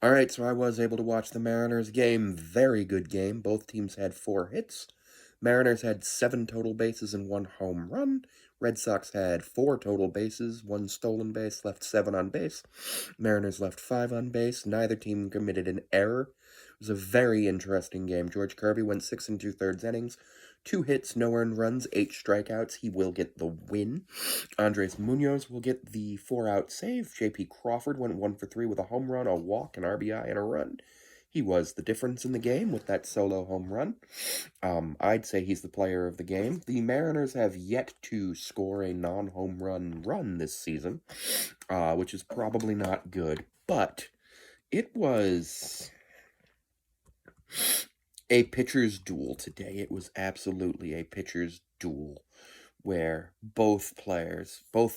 All right, so I was able to watch the Mariners game. Very good game. Both teams had 4 hits. Mariners had 7 total bases and 1 home run. Red Sox had 4 total bases, 1 stolen base, left 7 on base. Mariners left 5 on base. Neither team committed an error. It was a very interesting game. George Kirby went 6 and 2/3 innings, 2 hits, no earned runs, 8 strikeouts. He will get the win. Andres Munoz will get the 4-out save. J.P. Crawford went 1 for 3 with a home run, a walk, an RBI, and a run. He was the difference in the game with that solo home run. I'd say he's the player of the game. The Mariners have yet to score a non-home run this season, which is probably not good, but it was a pitcher's duel today. It was absolutely a pitcher's duel where both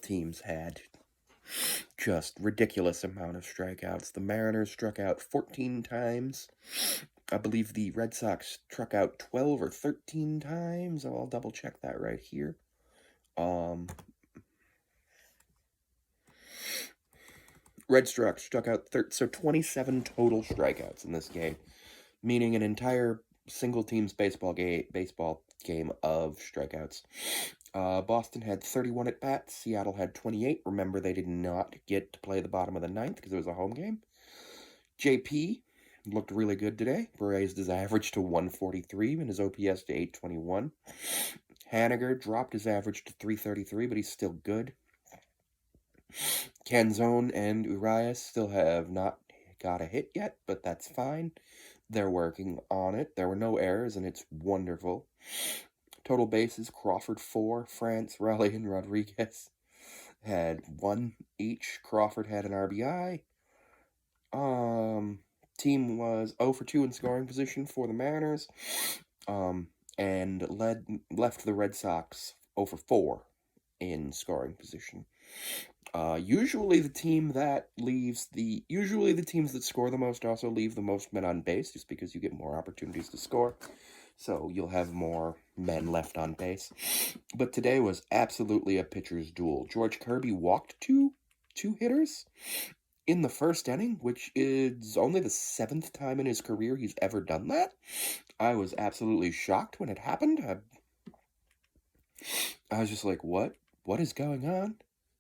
teams had just ridiculous amount of strikeouts. The Mariners struck out 14 times. I believe the Red Sox struck out 12 or 13 times. I'll double check that right here. Red Sox struck out 27 total strikeouts in this game, meaning an entire single team's baseball game of strikeouts. Boston had 31 at bats. Seattle had 28. Remember, they did not get to play the bottom of the ninth because it was a home game. JP looked really good today. Raised his average to 143 and his OPS to 821. Haniger dropped his average to 333, but he's still good. Canzone and Urias still have not got a hit yet, but that's fine. They're working on it. There were no errors, and it's wonderful. Total bases, Crawford 4, France, Raleigh, and Rodriguez had 1 each. Crawford had an RBI. Team was 0 for 2 in scoring position for the Mariners, and left the Red Sox 0 for 4 in scoring position. Usually the teams that score the most also leave the most men on base, just because you get more opportunities to score. So you'll have more men left on base. But today was absolutely a pitcher's duel. George Kirby walked two hitters in the first inning, which is only the 7th time in his career he's ever done that. I was absolutely shocked when it happened. I was just like, what? What is going on?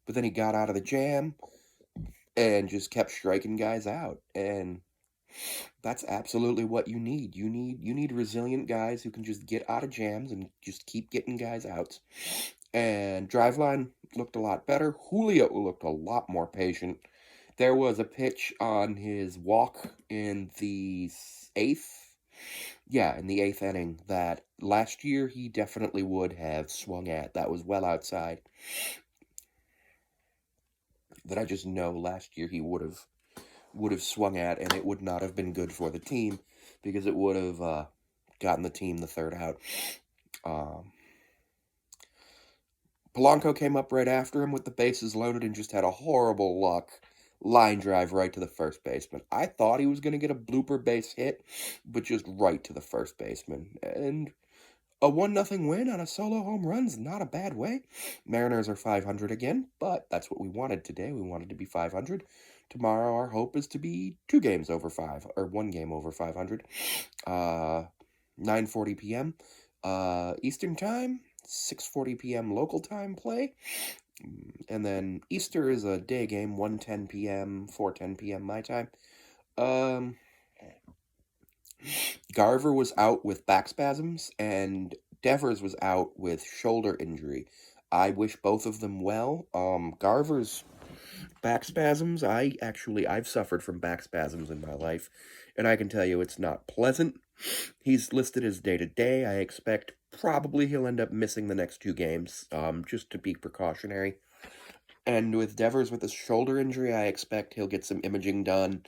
But then he got out of the jam and just kept striking guys out. And that's absolutely what you need. You need resilient guys who can just get out of jams and just keep getting guys out. And Driveline looked a lot better. Julio looked a lot more patient. There was a pitch on his walk in the 8th. Yeah, in the 8th inning that last year he definitely would have swung at. That was well outside. That I just know last year he would have swung at, and it would not have been good for the team because it would have gotten the team the 3rd out. Polanco came up right after him with the bases loaded and just had a horrible luck line drive right to the first baseman. I thought he was going to get a blooper base hit, but just right to the first baseman. And a 1-0 win on a solo home run's not a bad way. Mariners are 500 again, but that's what we wanted today. We wanted to be 500. Tomorrow our hope is to be 2 games over 5, or 1 game over 500. 9:40 p.m. Eastern Time, 6:40 p.m. local time play. And then Easter is a day game, 1:10 p.m., 4:10 p.m. my time. Garver was out with back spasms, and Devers was out with shoulder injury. I wish both of them well. Garver's back spasms, I've suffered from back spasms in my life, and I can tell you it's not pleasant. He's listed as day-to-day. I expect probably he'll end up missing the next 2 games, just to be precautionary. And with Devers with his shoulder injury, I expect he'll get some imaging done.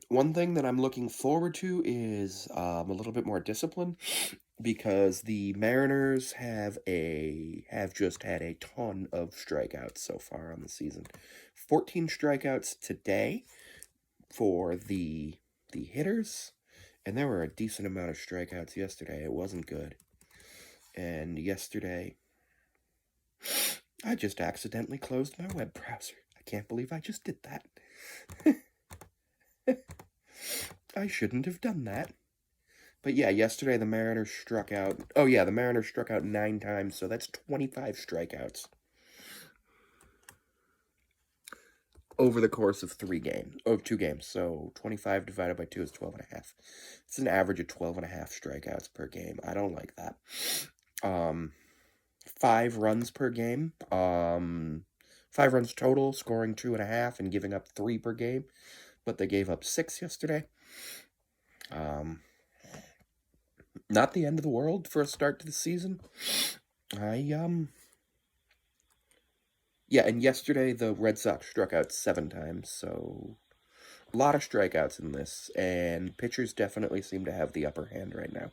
One thing that I'm looking forward to is a little bit more discipline, because the Mariners have just had a ton of strikeouts so far on the season. 14 strikeouts today for the hitters, and there were a decent amount of strikeouts yesterday. It wasn't good. And yesterday, I just accidentally closed my web browser. I can't believe I just did that. I shouldn't have done that. But yeah, yesterday the Mariners struck out... Oh yeah, the Mariners struck out 9 times, so that's 25 strikeouts. Over the course of 2 games. So 25 divided by 2 is 12.5. It's an average of 12.5 strikeouts per game. I don't like that. 5 runs per game. 5 runs total, scoring 2.5 and giving up 3 per game. But they gave up 6 yesterday. Not the end of the world for a start to the season. Yeah, and yesterday the Red Sox struck out 7 times, so a lot of strikeouts in this, and pitchers definitely seem to have the upper hand right now.